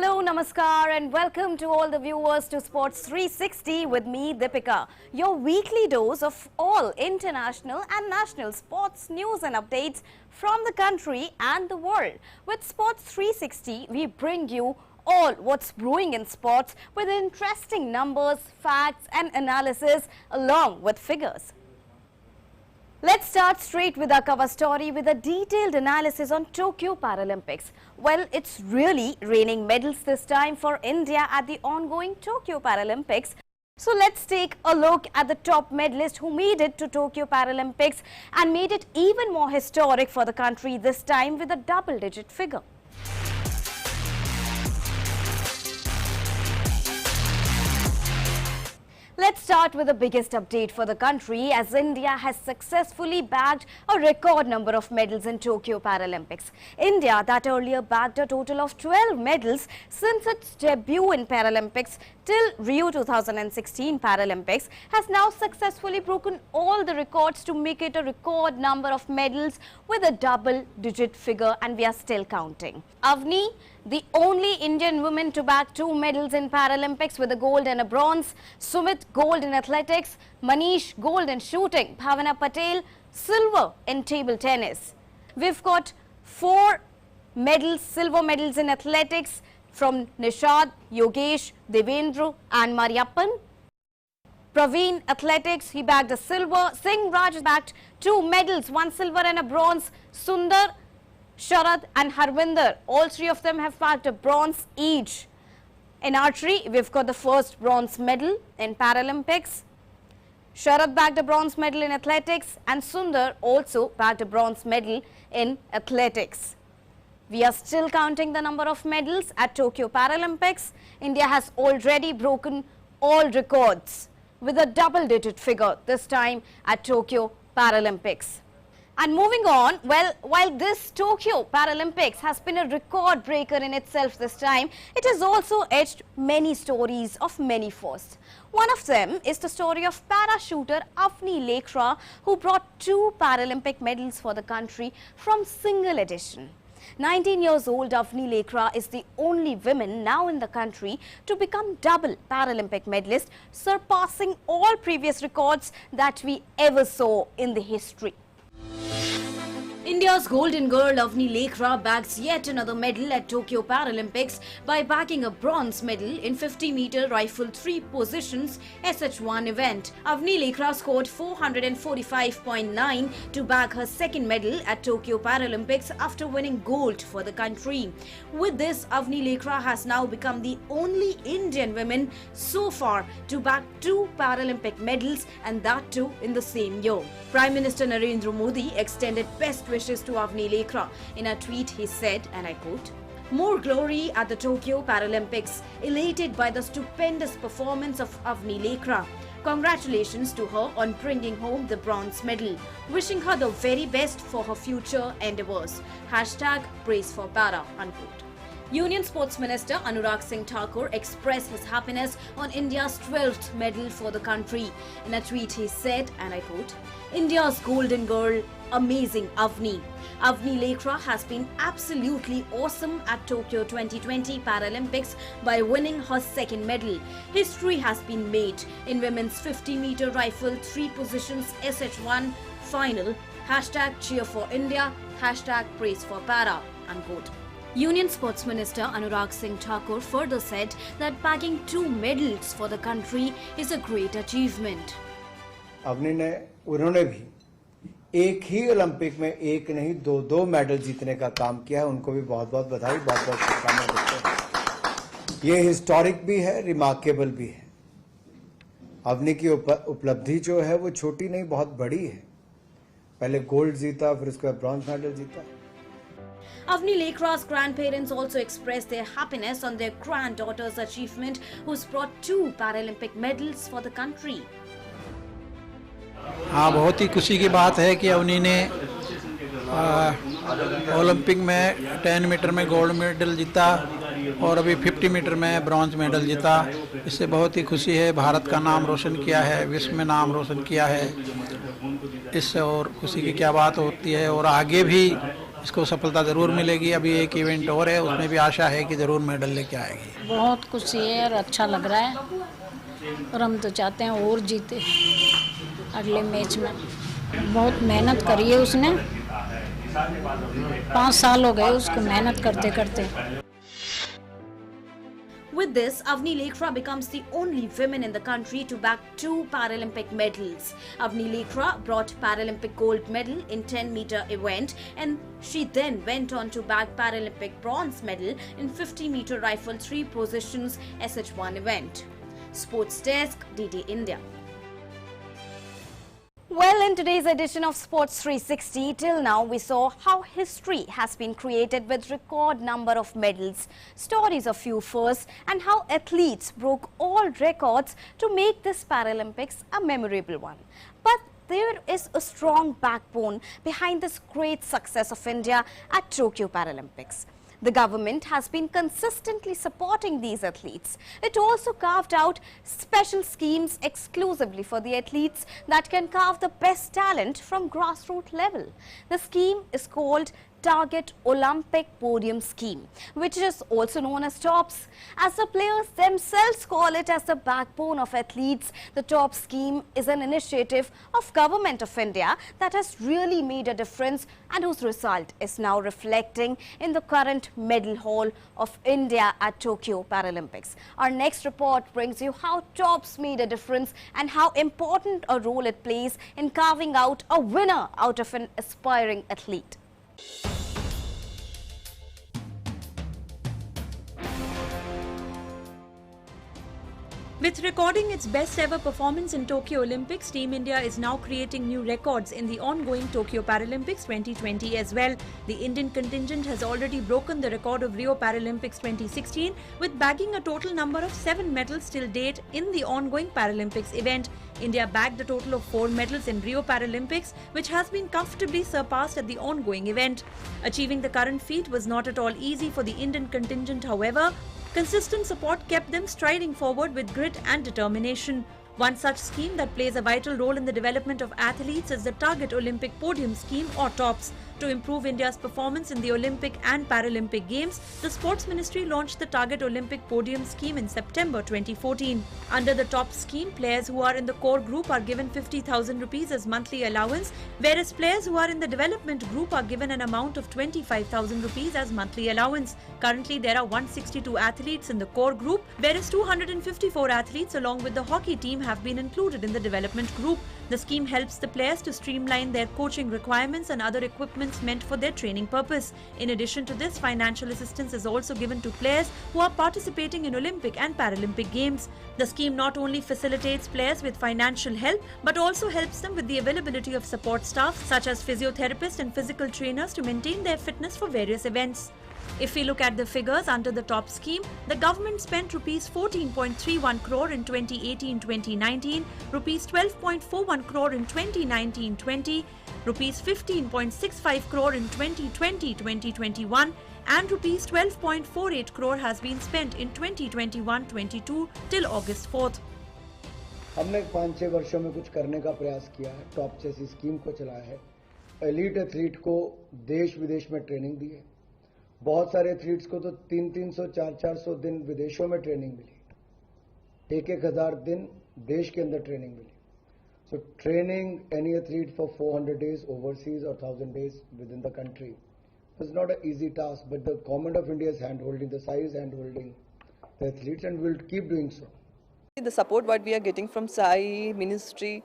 Hello, Namaskar and welcome to all the viewers to Sports 360 with me, Deepika. Your weekly dose of all international and national sports news and updates from the country and the world. With Sports 360, we bring you all what's brewing in sports with interesting numbers, facts and analysis along with figures. Let's start straight with our cover story with a detailed analysis on Tokyo Paralympics. Well, it's really raining medals this time for India at the ongoing Tokyo Paralympics. So let's take a look at the top medalist who made it to Tokyo Paralympics and made it even more historic for the country this time with a double-digit figure. Let's start with the biggest update for the country as India has successfully bagged a record number of medals in Tokyo Paralympics. India, that earlier bagged a total of 12 medals since its debut in Paralympics till Rio 2016 Paralympics, has now successfully broken all the records to make it a record number of medals with a double-digit figure, and we are still counting. Avani, the only Indian woman to bag 2 medals in Paralympics with a gold and a bronze. Sumit, gold in athletics. Manish, gold in shooting. Bhavana Patel, silver in table tennis. We've got 4 medals, silver medals in athletics from Nishad, Yogesh, Devendra and Mariappan. Praveen, athletics, he bagged a silver. Singh Raj bagged 2 medals, 1 silver and a bronze. Sundar, Sharad and Harvinder, all 3 of them have bagged a bronze each. In archery, we've got the first bronze medal in Paralympics. Sharad bagged a bronze medal in athletics and Sundar also bagged a bronze medal in athletics. We are still counting the number of medals at Tokyo Paralympics. India has already broken all records with a double-digit figure this time at Tokyo Paralympics. And moving on, well, while this Tokyo Paralympics has been a record breaker in itself this time, it has also etched many stories of many firsts. One of them is the story of parachuter Avani Lekhara, who brought 2 Paralympic medals for the country from single edition. 19 years old Avani Lekhara is the only woman now in the country to become double Paralympic medalist, surpassing all previous records that we ever saw in the history. India's golden girl Avani Lekhara bags yet another medal at Tokyo Paralympics by bagging a bronze medal in 50-meter rifle 3 positions SH1 event. Avani Lekhara scored 445.9 to bag her second medal at Tokyo Paralympics after winning gold for the country. With this, Avani Lekhara has now become the only Indian woman so far to bag 2 Paralympic medals, and that too in the same year. Prime Minister Narendra Modi extended best wishes to Avani Lekhara. In a tweet, he said, and I quote, "More glory at the Tokyo Paralympics, elated by the stupendous performance of Avani Lekhara. Congratulations to her on bringing home the bronze medal. Wishing her the very best for her future endeavours. Hashtag praise for para," unquote. Union Sports Minister Anurag Singh Thakur expressed his happiness on India's 12th medal for the country. In a tweet, he said, and I quote, "India's golden girl, amazing Avani. Avani Lekhara has been absolutely awesome at Tokyo 2020 Paralympics by winning her second medal. History has been made in women's 50-meter rifle 3 positions SH1 final. Hashtag cheer for India. Hashtag praise for para," unquote. Union Sports Minister Anurag Singh Thakur further said that bagging 2 medals for the country is a great achievement. उन्होंने भी एक ही Olympic में एक नहीं 2 medal जीतने का काम किया है। उनको भी बहुत-बहुत बधाई, बहुत-बहुत शुभकामनाएं देते हैं। ये हिस्टोरिक भी है, रिमार्केबल भी है। अवनी की उपलब्धि जो है वो छोटी नहीं, बहुत बड़ी है। पहले गोल्ड जीता, फिर उसके बाद ब्रॉन्ज मेडल जीता। Avani Lekhara's grandparents also expressed their happiness on their granddaughter's achievement, who's brought 2 Paralympic medals for the country. हाँ, बहुत ही खुशी की बात है कि अवनी ने ओलंपिक में 10 मीटर में गोल्ड मेडल जीता और अभी 50 मीटर में ब्रॉन्ज मेडल जीता। इससे बहुत ही खुशी है। भारत का नाम रोशन किया है, विश्व में नाम रोशन किया है। इससे और खुशी की क्या बात होती है। और आगे भी इसको सफलता ज़रूर मिलेगी। अभी एक इवेंट और है, उसमें भी आशा है कि ज़रूर मेडल लेके आएगी। बहुत खुशी है और अच्छा लग रहा है और हम तो चाहते हैं और जीते अगले मैच में। बहुत मेहनत करी है उसने, 5 साल हो गए उसको मेहनत करते करते। With this, Avani Lekhara becomes the only woman in the country to bag 2 Paralympic medals. Avani Lekhara brought Paralympic gold medal in 10-meter event, and she then went on to bag Paralympic bronze medal in 50-meter rifle 3 positions SH1 event. Sports Desk, DD India. Well, in today's edition of Sports 360, till now we saw how history has been created with record number of medals, stories of few firsts, and how athletes broke all records to make this Paralympics a memorable one. But there is a strong backbone behind this great success of India at Tokyo Paralympics. The government has been consistently supporting these athletes. It also carved out special schemes exclusively for the athletes that can carve the best talent from grassroots level. The scheme is called Target Olympic Podium Scheme, which is also known as TOPS. As the players themselves call it as the backbone of athletes, the TOPS scheme is an initiative of Government of India that has really made a difference and whose result is now reflecting in the current medal haul of India at Tokyo Paralympics. Our next report brings you how TOPS made a difference and how important a role it plays in carving out a winner out of an aspiring athlete. With recording its best ever performance in Tokyo Olympics, Team India is now creating new records in the ongoing Tokyo Paralympics 2020 as well. The Indian contingent has already broken the record of Rio Paralympics 2016 with bagging a total number of 7 medals till date in the ongoing Paralympics event. India bagged a total of 4 medals in Rio Paralympics, which has been comfortably surpassed at the ongoing event. Achieving the current feat was not at all easy for the Indian contingent, however. Consistent support kept them striding forward with grit and determination. One such scheme that plays a vital role in the development of athletes is the Target Olympic Podium Scheme or TOPS. To improve India's performance in the Olympic and Paralympic Games, the Sports Ministry launched the Target Olympic Podium Scheme in September 2014. Under the TOPS scheme, players who are in the core group are given 50,000 rupees as monthly allowance, whereas players who are in the development group are given an amount of 25,000 rupees as monthly allowance. Currently, there are 162 athletes in the core group, whereas 254 athletes along with the hockey team have been included in the development group. The scheme helps the players to streamline their coaching requirements and other equipments meant for their training purpose. In addition to this, financial assistance is also given to players who are participating in Olympic and Paralympic Games. The scheme not only facilitates players with financial help, but also helps them with the availability of support staff such as physiotherapists and physical trainers to maintain their fitness for various events. If we look at the figures under the TOP scheme, the government spent rupees 14.31 crore in 2018-2019, rupees 12.41 crore in 2019-20, rupees 15.65 crore in 2020-2021, and rupees 12.48 crore has been spent in 2021-22 till August 4th. हमने 5-6 वर्षों में कुछ करने का प्रयास किया है। Top जैसी स्कीम को चलाया है। एलीट एथलीट को देश विदेश में ट्रेनिंग दी है। बहुत सारे एथलीट्स को तो 300, 400 दिन विदेशों में ट्रेनिंग मिली। 1,000 दिन देश के अंदर training milli. So training any athlete for 400 days overseas or 1,000 days within the country is not an easy task, but the Government of India is hand-holding, the SAI is hand-holding the athletes and will keep doing so. The support what we are getting from SAI, Ministry,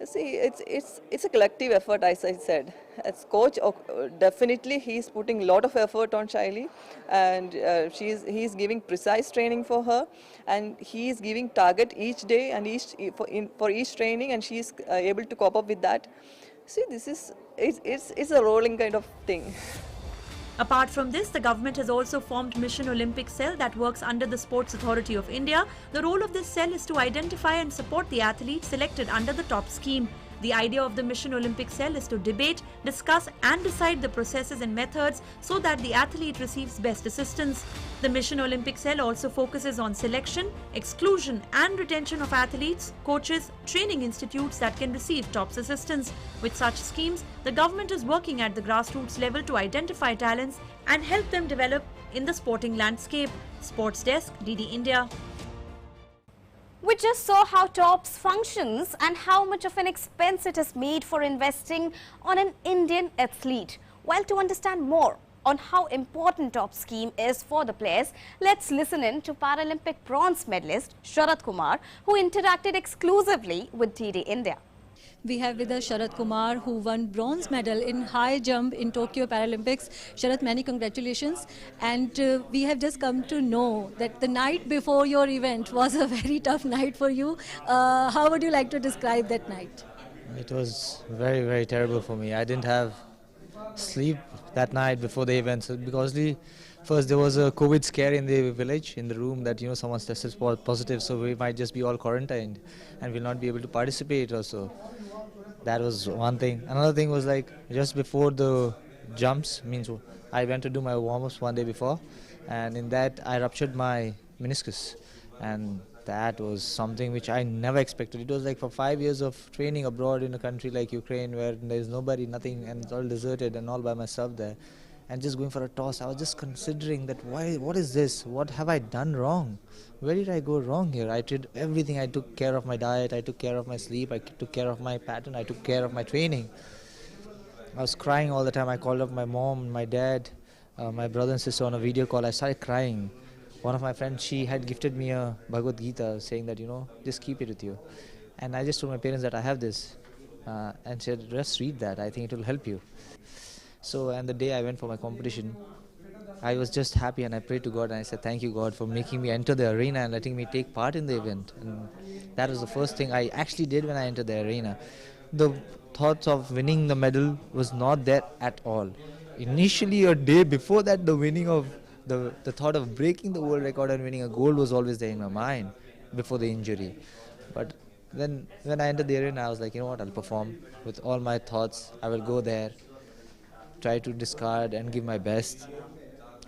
see, it's a collective effort, as I said. As coach, definitely he is putting a lot of effort on Shaili, and he is giving precise training for her, and he is giving target each day and for each training, and she is able to cope up with that. See, it's a rolling kind of thing. Apart from this, the government has also formed Mission Olympic Cell that works under the Sports Authority of India. The role of this cell is to identify and support the athletes selected under the TOP scheme. The idea of the Mission Olympic Cell is to debate, discuss and decide the processes and methods so that the athlete receives best assistance. The Mission Olympic Cell also focuses on selection, exclusion and retention of athletes, coaches, training institutes that can receive TOPS assistance. With such schemes, the government is working at the grassroots level to identify talents and help them develop in the sporting landscape. Sports Desk, DD India. We just saw how TOPS functions and how much of an expense it has made for investing on an Indian athlete. Well, to understand more on how important TOPS scheme is for the players, let's listen in to Paralympic bronze medalist Sharad Kumar, who interacted exclusively with DD India. We have with us Sharad Kumar, who won bronze medal in high jump in Tokyo Paralympics. Sharad, many congratulations. And we have just come to know that the night before your event was a very tough night for you. How would you like to describe that night? It was very, very terrible for me. I didn't have sleep that night before the event. So because first there was a COVID scare in the village, in the room, that someone's tested positive, so we might just be all quarantined and will not be able to participate also. That was one thing. Another thing was like just before the jumps, means I went to do my warm-ups one day before, and in that I ruptured my meniscus, and that was something which I never expected. It was like for 5 years of training abroad in a country like Ukraine, where there's nobody, nothing, and it's all deserted and all by myself there, and just going for a toss. I was just considering that what is this? What have I done wrong? Where did I go wrong here? I did everything. I took care of my diet, I took care of my sleep, I took care of my pattern, I took care of my training. I was crying all the time. I called up my mom, my dad, my brother and sister on a video call. I started crying. One of my friends, she had gifted me a Bhagavad Gita, saying that, just keep it with you. And I just told my parents that I have this, and said, just read that, I think it will help you. So, and the day I went for my competition, I was just happy, and I prayed to God and I said, thank you, God, for making me enter the arena and letting me take part in the event. And that was the first thing I actually did when I entered the arena. The thoughts of winning the medal was not there at all. Initially, a day before that, the winning of the thought of breaking the world record and winning a gold was always there in my mind before the injury. But then when I entered the arena, I was like, I'll perform with all my thoughts. I will go there, try to discard and give my best.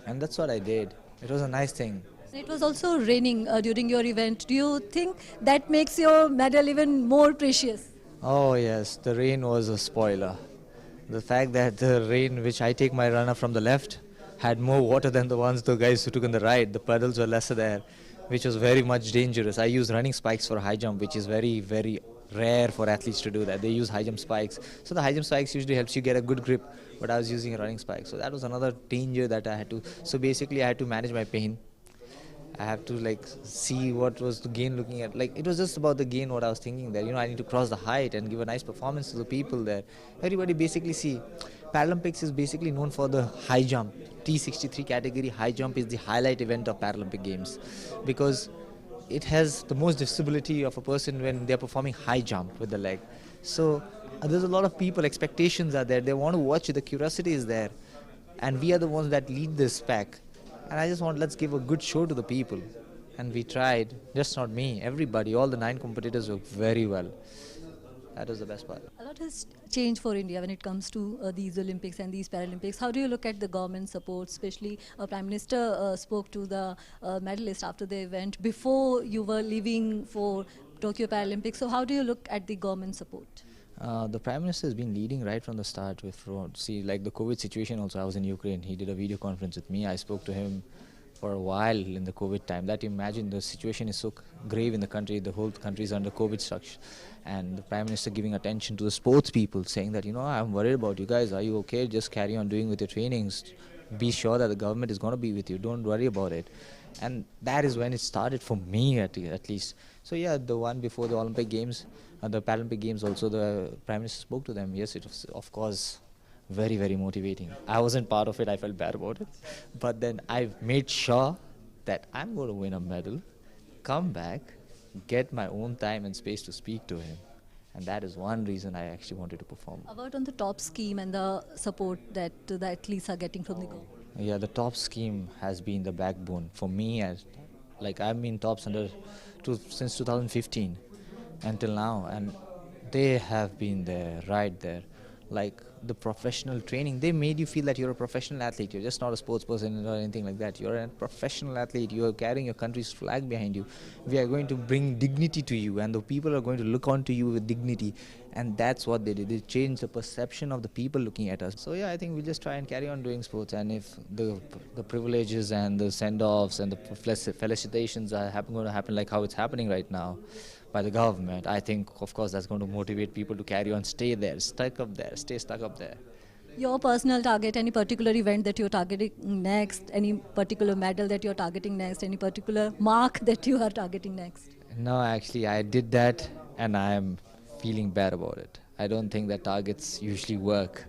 And that's what I did. It was a nice thing. It was also raining during your event. Do you think that makes your medal even more precious? Oh yes, the rain was a spoiler. The fact that the rain, which I take my runner from the left, had more water than the guys who took on the right. The puddles were lesser there, which was very much dangerous. I used running spikes for high jump, which is very, very rare for athletes to do that. They use high jump spikes. So the high jump spikes usually helps you get a good grip, but I was using a running spike. So that was another danger that I had to. So basically I had to manage my pain. I have to see what was the gain looking at. It was just about the gain what I was thinking there. I need to cross the height and give a nice performance to the people there. Everybody basically see, Paralympics is basically known for the high jump. T63 category high jump is the highlight event of Paralympic Games, because it has the most visibility of a person when they're performing high jump with the leg. So there's a lot of people, expectations are there. They want to watch it, the curiosity is there. And we are the ones that lead this pack. And I just want, let's give a good show to the people. And we tried, just not me, everybody, all the 9 competitors worked very well. That was the best part. A lot has changed for India when it comes to these Olympics and these Paralympics. How do you look at the government support, especially Prime Minister spoke to the medalist after the event before you were leaving for Tokyo Paralympics. So how do you look at the government support? The Prime Minister has been leading right from the start with, the COVID situation also. I was in Ukraine. He did a video conference with me. I spoke to him for a while in the COVID time. That imagine the situation is so grave in the country. The whole country is under COVID structure. And the Prime Minister giving attention to the sports people, saying that, I'm worried about you guys. Are you okay? Just carry on doing with your trainings. Be sure that the government is going to be with you. Don't worry about it. And that is when it started for me at least. So yeah, the one before the Olympic Games, the Paralympic Games also, the Prime Minister spoke to them. Yes, it was of course very, very motivating. I wasn't part of it, I felt bad about it. But then I made sure that I'm going to win a medal, come back, get my own time and space to speak to him. And that is one reason I actually wanted to perform. About on the TOPS scheme and the support that the athletes are getting from the government? Yeah, the TOPS scheme has been the backbone for me. I've been TOPS since 2015 until now, and they have been there, right there. Like the professional training, they made you feel that you're a professional athlete. You're just not a sports person or anything like that. You're a professional athlete. You are carrying your country's flag behind you. We are going to bring dignity to you, and the people are going to look on to you with dignity. And that's what they did. They changed the perception of the people looking at us. So yeah, I think we'll just try and carry on doing sports. And if the privileges and the send-offs and the felicitations are going to happen like how it's happening right now by the government, I think, of course, that's going to motivate people to carry on, stay there, stuck up there, stay stuck up there. Your personal target, any particular event that you're targeting next, any particular medal that you're targeting next, any particular mark that you are targeting next? No, actually, I did that and I'm feeling bad about it. I don't think that targets usually work.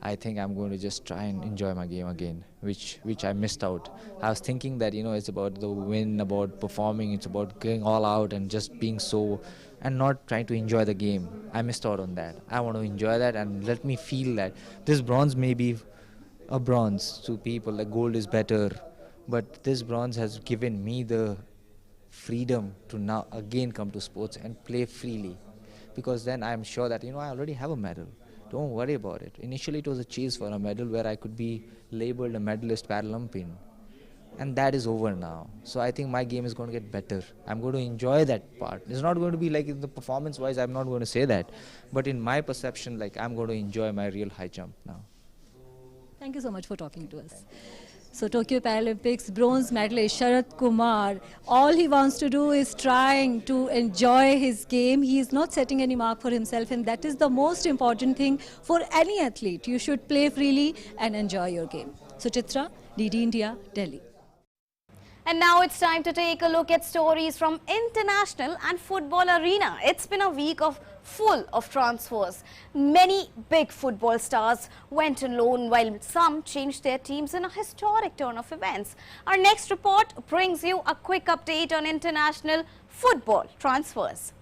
I think I'm going to just try and enjoy my game again, which I missed out. I was thinking that, it's about the win, about performing, it's about going all out and just being so, and not trying to enjoy the game. I missed out on that. I want to enjoy that and let me feel that this bronze may be a bronze to people, like gold is better, but this bronze has given me the freedom to now again come to sports and play freely, because then I'm sure that, I already have a medal. Don't worry about it. Initially, it was a chase for a medal where I could be labeled a medalist Paralympian. And that is over now. So I think my game is going to get better. I'm going to enjoy that part. It's not going to be like in the performance-wise, I'm not going to say that. But in my perception, like I'm going to enjoy my real high jump now. Thank you so much for talking to us. So Tokyo Paralympics bronze medalist Sharad Kumar, all he wants to do is trying to enjoy his game. He is not setting any mark for himself, and that is the most important thing for any athlete. You should play freely and enjoy your game. Suchitra, DD India, Delhi. And now it's time to take a look at stories from international and football arena. It's been a week full of transfers. Many big football stars went on loan, while some changed their teams in a historic turn of events. Our next report brings you a quick update on international football transfers.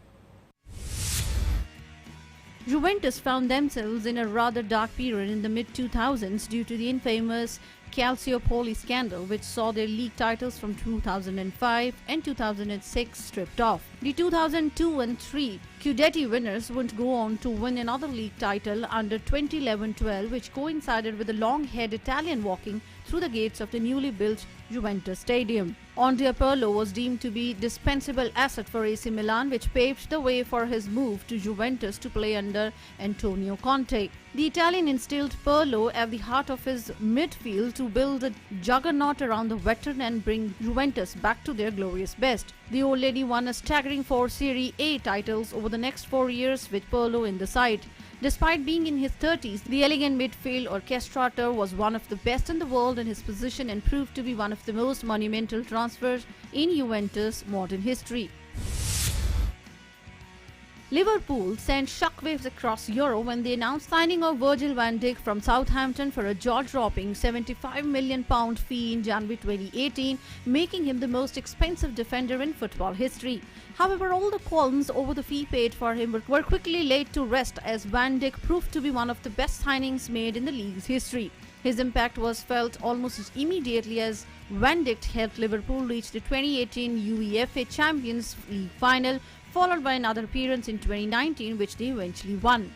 Juventus found themselves in a rather dark period in the mid-2000s due to the infamous Calciopoli scandal, which saw their league titles from 2005 and 2006 stripped off. The 2002 and 3 Scudetti winners wouldn't go on to win another league title under 2011-12, which coincided with the long-haired Italian walking through the gates of the newly built Juventus Stadium. Andrea Pirlo was deemed to be dispensable asset for AC Milan, which paved the way for his move to Juventus to play under Antonio Conte. The Italian instilled Pirlo at the heart of his midfield to build a juggernaut around the veteran and bring Juventus back to their glorious best. The old lady won a staggering 4 Serie A titles over the next 4 years with Pirlo in the side. Despite being in his 30s, the elegant midfield orchestrator was one of the best in the world in his position and proved to be one of the most monumental transfers in Juventus' modern history. Liverpool sent shockwaves across Europe when they announced signing of Virgil van Dijk from Southampton for a jaw-dropping £75 million fee in January 2018, making him the most expensive defender in football history. However, all the qualms over the fee paid for him were quickly laid to rest, as Van Dijk proved to be one of the best signings made in the league's history. His impact was felt almost immediately, as Van Dijk helped Liverpool reach the 2018 UEFA Champions League final, followed by another appearance in 2019, which they eventually won.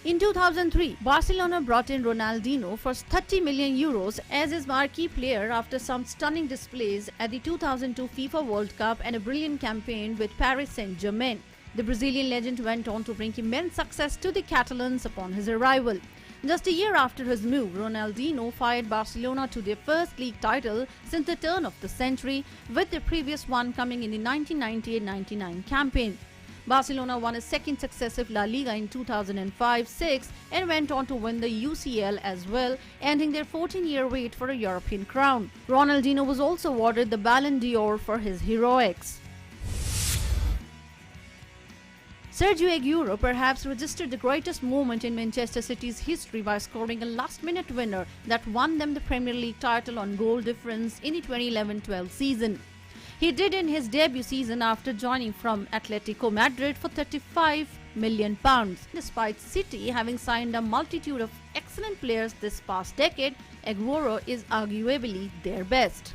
In 2003, Barcelona brought in Ronaldinho for €30 million as his marquee player after some stunning displays at the 2002 FIFA World Cup and a brilliant campaign with Paris Saint-Germain. The Brazilian legend went on to bring immense success to the Catalans upon his arrival. Just a year after his move, Ronaldinho fired Barcelona to their first league title since the turn of the century, with the previous one coming in the 1998-99 campaign. Barcelona won a second successive La Liga in 2005-06 and went on to win the UCL as well, ending their 14-year wait for a European crown. Ronaldinho was also awarded the Ballon d'Or for his heroics. Sergio Aguero perhaps registered the greatest moment in Manchester City's history by scoring a last-minute winner that won them the Premier League title on goal difference in the 2011-12 season. He did in his debut season after joining from Atletico Madrid for £35 million. Despite City having signed a multitude of excellent players this past decade, Aguero is arguably their best.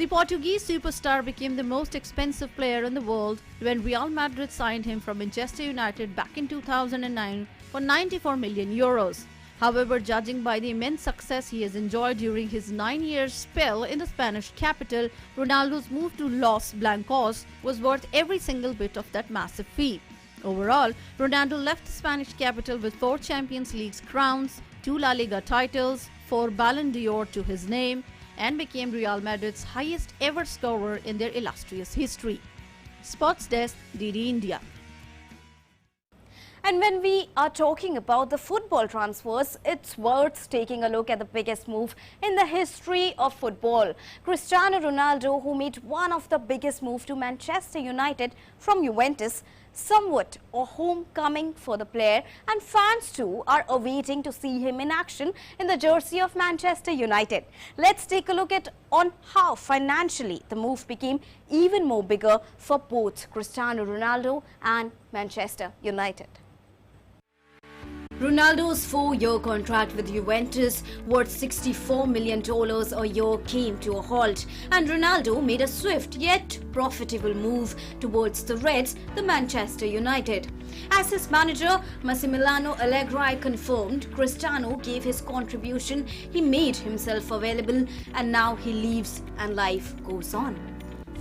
The Portuguese superstar became the most expensive player in the world when Real Madrid signed him from Manchester United back in 2009 for 94 million euros. However, judging by the immense success he has enjoyed during his 9-year spell in the Spanish capital, Ronaldo's move to Los Blancos was worth every single bit of that massive fee. Overall, Ronaldo left the Spanish capital with 4 Champions League crowns, 2 La Liga titles, 4 Ballon d'Or to his name, and became Real Madrid's highest ever scorer in their illustrious history. Sports Desk, DD India. And when we are talking about the football transfers, it's worth taking a look at the biggest move in the history of football. Cristiano Ronaldo, who made one of the biggest moves to Manchester United from Juventus, somewhat a homecoming for the player, and fans too are awaiting to see him in action in the jersey of Manchester United. Let's take a look at on how financially the move became even more bigger for both Cristiano Ronaldo and Manchester United. Ronaldo's 4-year contract with Juventus, worth $64 million a year, came to a halt, and Ronaldo made a swift yet profitable move towards the Reds, the Manchester United. As his manager, Massimiliano Allegri confirmed, Cristiano gave his contribution, he made himself available, and now he leaves and life goes on.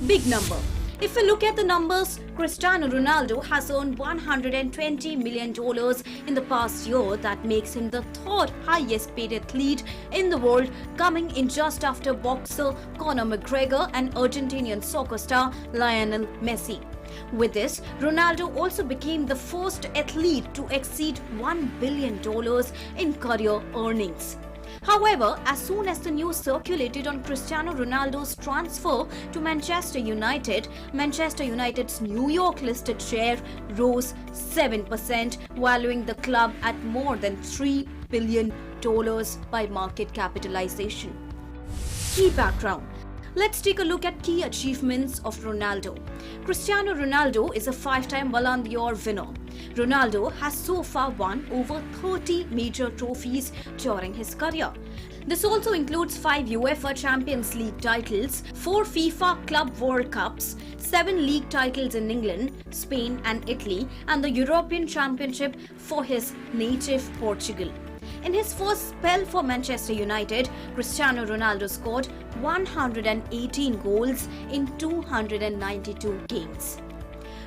Big number. If we look at the numbers, Cristiano Ronaldo has earned $120 million in the past year. That makes him the 3rd highest paid athlete in the world, coming in just after boxer Conor McGregor and Argentinian soccer star Lionel Messi. With this, Ronaldo also became the first athlete to exceed $1 billion in career earnings. However, as soon as the news circulated on Cristiano Ronaldo's transfer to Manchester United, Manchester United's New York listed share rose 7%, valuing the club at more than $3 billion by market capitalization. Key background. Let's take a look at key achievements of Ronaldo. Cristiano Ronaldo is a 5-time Ballon d'Or winner. Ronaldo has so far won over 30 major trophies during his career. This also includes 5 UEFA Champions League titles, 4 FIFA Club World Cups, 7 league titles in England, Spain and Italy, and the European Championship for his native Portugal. In his first spell for Manchester United, Cristiano Ronaldo scored 118 goals in 292 games.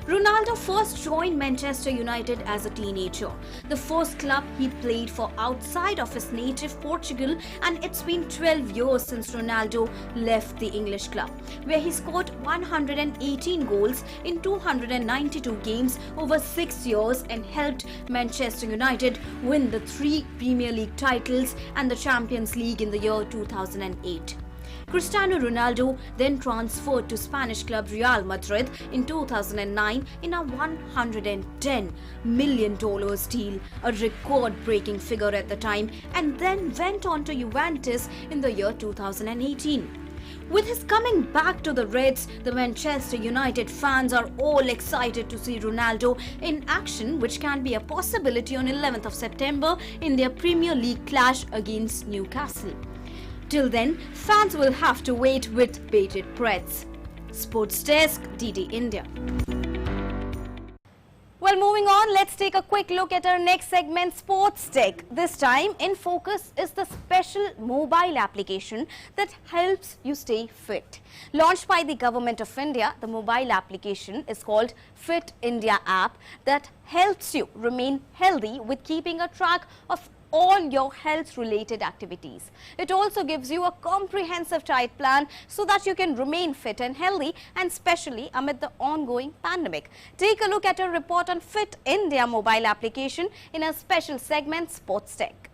Ronaldo first joined Manchester United as a teenager, the first club he played for outside of his native Portugal, and it's been 12 years since Ronaldo left the English club, where he scored 118 goals in 292 games over 6 years and helped Manchester United win the 3 Premier League titles and the Champions League in the year 2008. Cristiano Ronaldo then transferred to Spanish club Real Madrid in 2009 in a $110 million deal, a record-breaking figure at the time, and then went on to Juventus in the year 2018. With his coming back to the Reds, the Manchester United fans are all excited to see Ronaldo in action, which can be a possibility on 11th of September in their Premier League clash against Newcastle. Till then, fans will have to wait with bated breaths. Sports Desk, DD India. Well, moving on, let's take a quick look at our next segment, Sports Tech. This time, in focus is the special mobile application that helps you stay fit. Launched by the Government of India, the mobile application is called Fit India app that helps you remain healthy with keeping a track of all your health-related activities. It also gives you a comprehensive diet plan so that you can remain fit and healthy, and especially amid the ongoing pandemic. Take a look at a report on Fit India mobile application in a special segment, Sports Tech.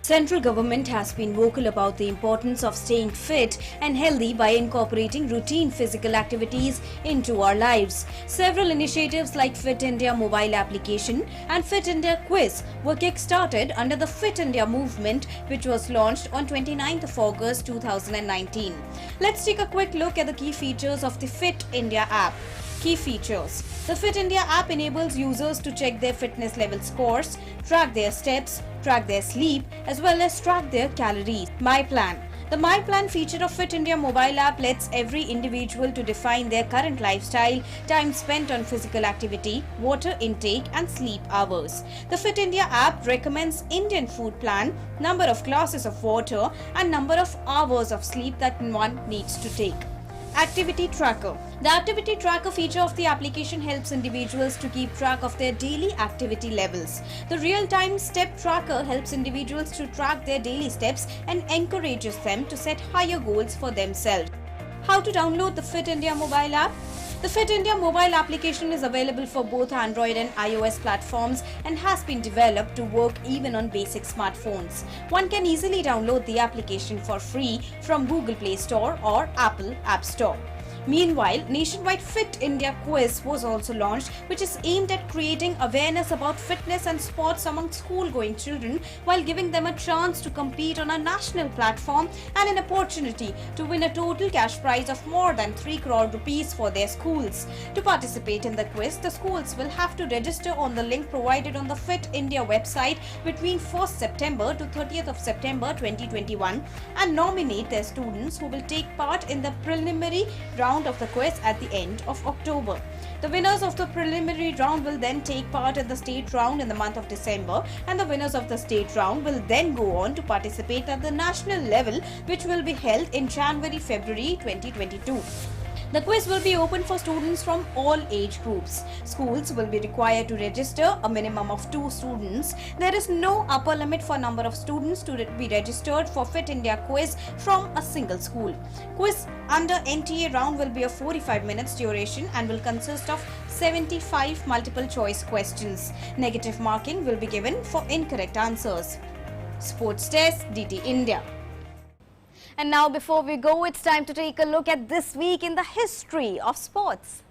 Central government has been vocal about the importance of staying fit and healthy by incorporating routine physical activities into our lives. Several initiatives like Fit India mobile application and Fit India quiz were kick-started under the Fit India movement, which was launched on 29th of August 2019. Let's take a quick look at the key features of the Fit India app. Key features. The Fit India app enables users to check their fitness level scores, track their steps, track their sleep, as well as track their calories. My Plan. The My Plan feature of Fit India mobile app lets every individual to define their current lifestyle, time spent on physical activity, water intake and sleep hours. The Fit India app recommends Indian food plan, number of glasses of water and number of hours of sleep that one needs to take. Activity Tracker. The Activity Tracker feature of the application helps individuals to keep track of their daily activity levels. The Real-Time Step Tracker helps individuals to track their daily steps and encourages them to set higher goals for themselves. How to download the Fit India mobile app? The Fit India mobile application is available for both Android and iOS platforms and has been developed to work even on basic smartphones. One can easily download the application for free from Google Play Store or Apple App Store. Meanwhile, nationwide Fit India quiz was also launched, which is aimed at creating awareness about fitness and sports among school-going children while giving them a chance to compete on a national platform and an opportunity to win a total cash prize of more than 3 crore rupees for their schools. To participate in the quiz, the schools will have to register on the link provided on the Fit India website between 1st September to 30th of September 2021 and nominate their students who will take part in the preliminary round of the quiz at the end of October. The winners of the preliminary round will then take part in the state round in the month of December, and the winners of the state round will then go on to participate at the national level, which will be held in January-February 2022. The quiz will be open for students from all age groups. Schools will be required to register a minimum of 2 students. There is no upper limit for number of students to be registered for Fit India quiz from a single school. Quiz under NTA round will be of 45 minutes duration and will consist of 75 multiple choice questions. Negative marking will be given for incorrect answers. Sports Desk, DT India. And now before we go, it's time to take a look at this week in the history of sports.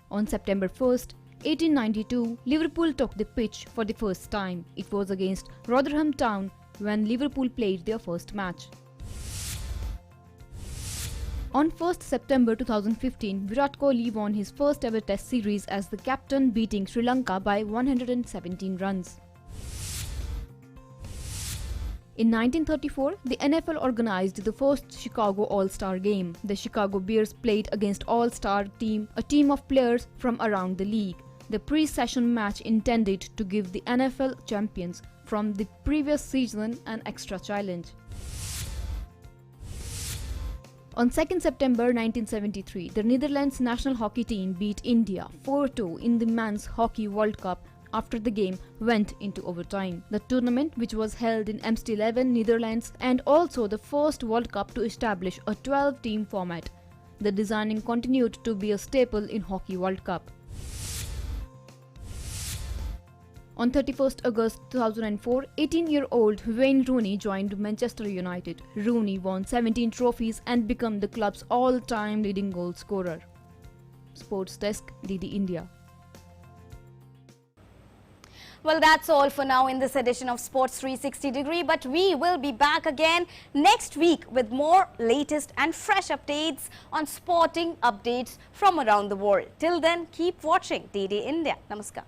On September 1st, 1892, Liverpool took the pitch for the first time. It was against Rotherham Town when Liverpool played their first match. On 1st September 2015, Virat Kohli won his first ever Test series as the captain, beating Sri Lanka by 117 runs. In 1934, the NFL organized the first Chicago All-Star game. The Chicago Bears played against All-Star team, a team of players from around the league. The pre-session match intended to give the NFL champions from the previous season an extra challenge. On 2nd September 1973, the Netherlands national hockey team beat India 4-2 in the Men's Hockey World Cup after the game went into overtime. The tournament, which was held in Amsterdam, Netherlands, and also the first World Cup to establish a 12-team format. The designing continued to be a staple in Hockey World Cup. On 31st August 2004, 18-year-old Wayne Rooney joined Manchester United. Rooney won 17 trophies and became the club's all-time leading goal scorer. Sports Desk, DD India. Well, that's all for now in this edition of Sports 360 Degree, but we will be back again next week with more latest and fresh updates on sporting updates from around the world. Till then, keep watching DD India. Namaskar.